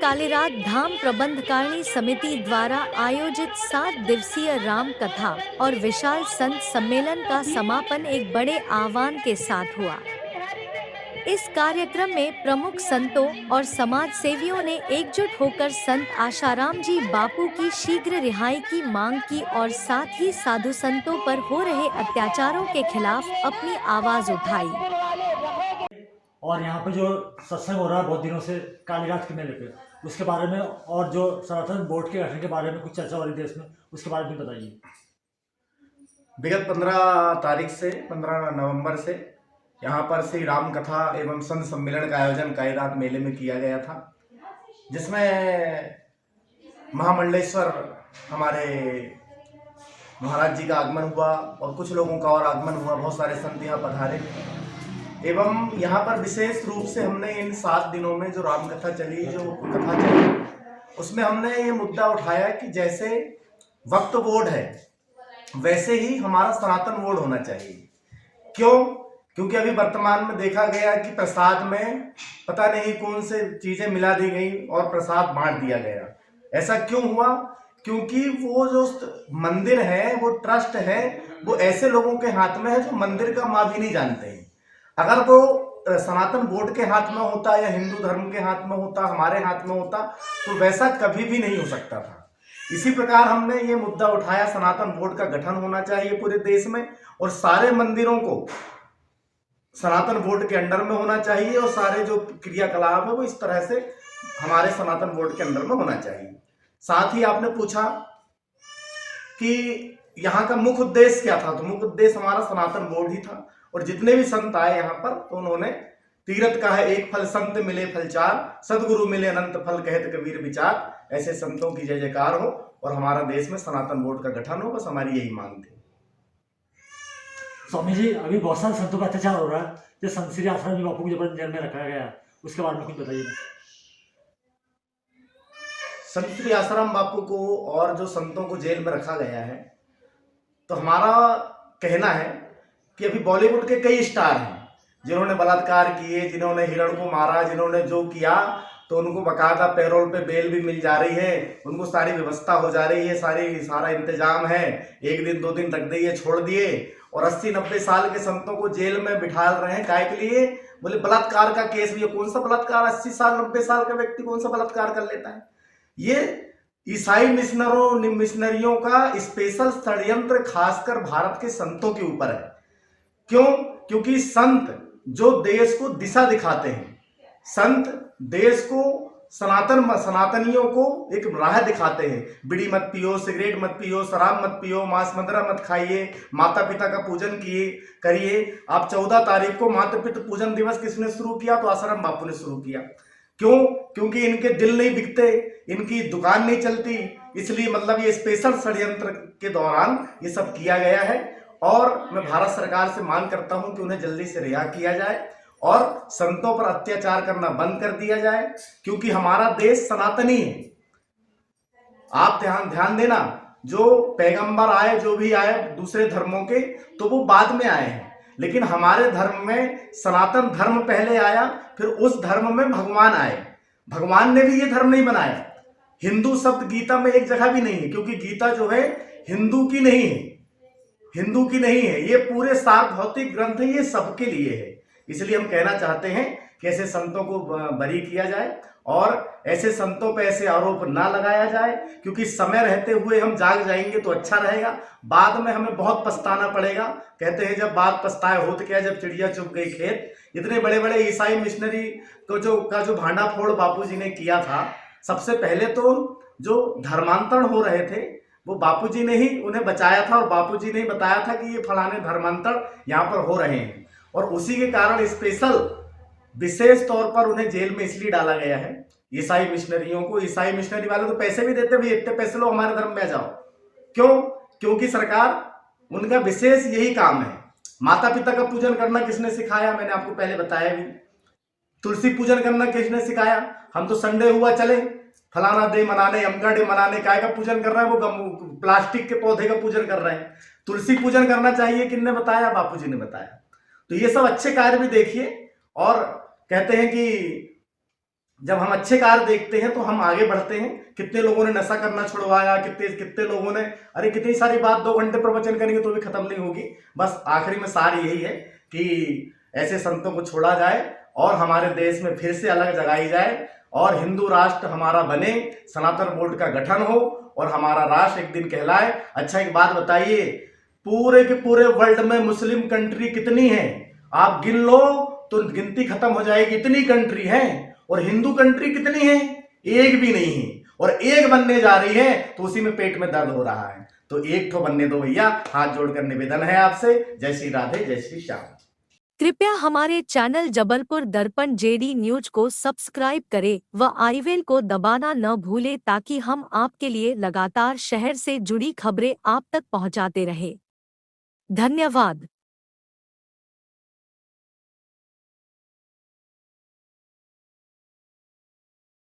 कालीरात धाम प्रबंधकारिणी समिति द्वारा आयोजित 7 दिवसीय राम कथा और विशाल संत सम्मेलन का समापन एक बड़े आह्वान के साथ हुआ। इस कार्यक्रम में प्रमुख संतों और समाज सेवियों ने एकजुट होकर संत आशाराम जी बापू की शीघ्र रिहाई की मांग की और साथ ही साधु संतों पर हो रहे अत्याचारों के खिलाफ अपनी आवाज उठाई। और यहाँ पे जो सत्संग हो रहा है बहुत दिनों से कालीरात के मेले पे, उसके बारे में और जो सनातन बोर्ड के गठन के बारे में कुछ चर्चा हो रही देश में, उसके बारे में बताइए। विगत 15 तारीख से 15 नवंबर से यहाँ पर श्री राम कथा एवं संत सम्मेलन का आयोजन कालीरात मेले में किया गया था, जिसमें महामंडलेश्वर हमारे महाराज जी का आगमन हुआ और कुछ लोगों का और आगमन हुआ। बहुत सारे संत यहाँ पधारे एवं यहाँ पर विशेष रूप से हमने इन 7 दिनों में जो राम कथा चली, उसमें हमने ये मुद्दा उठाया कि जैसे वक्फ बोर्ड है वैसे ही हमारा सनातन बोर्ड होना चाहिए। क्यों? क्योंकि अभी वर्तमान में देखा गया कि प्रसाद में पता नहीं कौन से चीजें मिला दी गई और प्रसाद बांट दिया गया। ऐसा क्यों हुआ? क्योंकि वो जो मंदिर है, वो ट्रस्ट है, वो ऐसे लोगों के हाथ में है जो मंदिर का माँ भी नहीं जानते हैं। अगर वो सनातन बोर्ड के हाथ में होता या हिंदू धर्म के हाथ में होता, हमारे हाथ में होता, तो वैसा कभी भी नहीं हो सकता था। इसी प्रकार हमने ये मुद्दा उठाया, सनातन बोर्ड का गठन होना चाहिए पूरे देश में और सारे मंदिरों को सनातन बोर्ड के अंडर में होना चाहिए और सारे जो क्रियाकलाप है वो इस तरह से हमारे सनातन बोर्ड के अंडर में होना चाहिए। साथ ही आपने पूछा कि यहाँ का मुख्य उद्देश्य क्या था, तो मुख्य उद्देश्य हमारा सनातन बोर्ड ही था। और जितने भी संत आए यहाँ पर तो उन्होंने तीरथ का है एक फल, संत मिले फल चार, सदगुरु मिले अनंत फल, कहत कबीर विचार। ऐसे संतों की जय जयकार हो और हमारा देश में सनातन बोर्ड का गठन हो, बस हमारी यही मांग थी। स्वामी जी, अभी बहुत सारे संतों का अत्याचार हो रहा है, जो संत श्री आशाराम जी बापू को जबरन जेल में रखा गया, उसके बारे में कुछ बताइए। संत श्री आशाराम बापू को और जो संतों को जेल में रखा गया है, तो हमारा कहना है कि अभी बॉलीवुड के कई स्टार हैं जिन्होंने बलात्कार किए, जिन्होंने हिरण को मारा, जिन्होंने जो किया, तो उनको बकायदा पैरोल पे बेल भी मिल जा रही है, उनको सारी व्यवस्था हो जा रही है, सारा इंतजाम है। 1 दिन 2 दिन रख दिए, छोड़ दिए और 80-90 साल के संतों को जेल में बिठा रहे हैं। काय के लिए? बोले बलात्कार का केस भी है। कौन सा बलात्कार? 80 साल 90 साल का व्यक्ति कौन सा बलात्कार कर लेता है? ये ईसाई मिशनरियों का स्पेशल षड्यंत्र खासकर भारत के संतों के ऊपर है। क्यों? क्योंकि संत जो देश को दिशा दिखाते हैं, संत देश को सनातनियों को एक राह दिखाते हैं। बीड़ी मत पियो, सिगरेट मत पियो, शराब मत पियो, मांस मदिरा मत खाइए, माता पिता का पूजन करिए। आप 14 तारीख को माता पिता पूजन दिवस किसने शुरू किया? तो आसाराम बापू ने शुरू किया। क्यों? क्योंकि इनके दिल नहीं बिकते, इनकी दुकान नहीं चलती, इसलिए मतलब ये स्पेशल षड्यंत्र के दौरान ये सब किया गया है। और मैं भारत सरकार से मांग करता हूं कि उन्हें जल्दी से रिहा किया जाए और संतों पर अत्याचार करना बंद कर दिया जाए, क्योंकि हमारा देश सनातनी है। आप ध्यान देना, जो पैगंबर आए, जो भी आए दूसरे धर्मों के, तो वो बाद में आए हैं, लेकिन हमारे धर्म में सनातन धर्म पहले आया, फिर उस धर्म में भगवान आए। भगवान ने भी ये धर्म नहीं बनाया। हिंदू शब्द गीता में एक जगह भी नहीं है, क्योंकि गीता जो है हिंदू की नहीं है, ये पूरे सार भौतिक ग्रंथ है, ये सबके लिए है। इसलिए हम कहना चाहते हैं कि ऐसे संतों को बरी किया जाए और ऐसे संतों पे ऐसे आरोप ना लगाया जाए, क्योंकि समय रहते हुए हम जाग जाएंगे तो अच्छा रहेगा, बाद में हमें बहुत पछताना पड़ेगा। कहते हैं जब बात पछताए होत क्या, जब चिड़िया चुग गई खेत। इतने बड़े बड़े ईसाई मिशनरी को जो भांडाफोड़ बापूजी ने किया था, सबसे पहले तो जो धर्मांतरण हो रहे थे वो बापूजी ने ही उन्हें बचाया था और बापूजी ने ही बताया था कि ये फलाने धर्मांतर यहाँ पर हो रहे हैं, और उसी के कारण स्पेशल विशेष तौर पर उन्हें जेल में इसलिए डाला गया है। ईसाई मिशनरियों को, ईसाई मिशनरी वाले तो पैसे भी देते, भाई इतने पैसे लो हमारे धर्म में आ जाओ। क्यों? क्योंकि सरकार उनका विशेष यही काम है। माता पिता का पूजन करना किसने सिखाया? मैंने आपको पहले बताया भी। तुलसी पूजन करना किसने सिखाया? हम तो संडे हुआ चले फलाना डे मनाने, अमका डे मनाने, काय का पूजन कर रहे हैं? वो प्लास्टिक के पौधे का पूजन कर रहे हैं। तुलसी पूजन करना चाहिए, किसने बताया? बापूजी ने बताया। तो ये सब अच्छे कार्य भी देखिए। और कहते हैं कि जब हम अच्छे कार्य देखते हैं तो हम आगे बढ़ते हैं। कितने लोगों ने नशा करना छुड़वाया, कितने कितने लोगों ने, अरे कितनी सारी बात 2 घंटे प्रवचन करेंगे तो भी खत्म नहीं होगी। बस आखिरी में सार यही है कि ऐसे संतों को छोड़ा जाए और हमारे देश में फिर से अलग जगाई जाए और हिंदू राष्ट्र हमारा बने, सनातन बोर्ड का गठन हो और हमारा राष्ट्र एक दिन कहलाए। अच्छा एक बात बताइए, पूरे के पूरे वर्ल्ड में मुस्लिम कंट्री कितनी है? आप गिन लो तो गिनती खत्म हो जाएगी, इतनी कंट्री है। और हिंदू कंट्री कितनी है? एक भी नहीं है। और एक बनने जा रही है तो उसी में पेट में दर्द हो रहा है। तो एक तो बनने दो भैया, हाथ जोड़कर निवेदन है आपसे। जय श्री राधे, जय श्री श्याम। कृपया हमारे चैनल जबलपुर दर्पण जेडी न्यूज को सब्सक्राइब करें व आई बेल को दबाना न भूलें ताकि हम आपके लिए लगातार शहर से जुड़ी खबरें आप तक पहुंचाते रहें। धन्यवाद।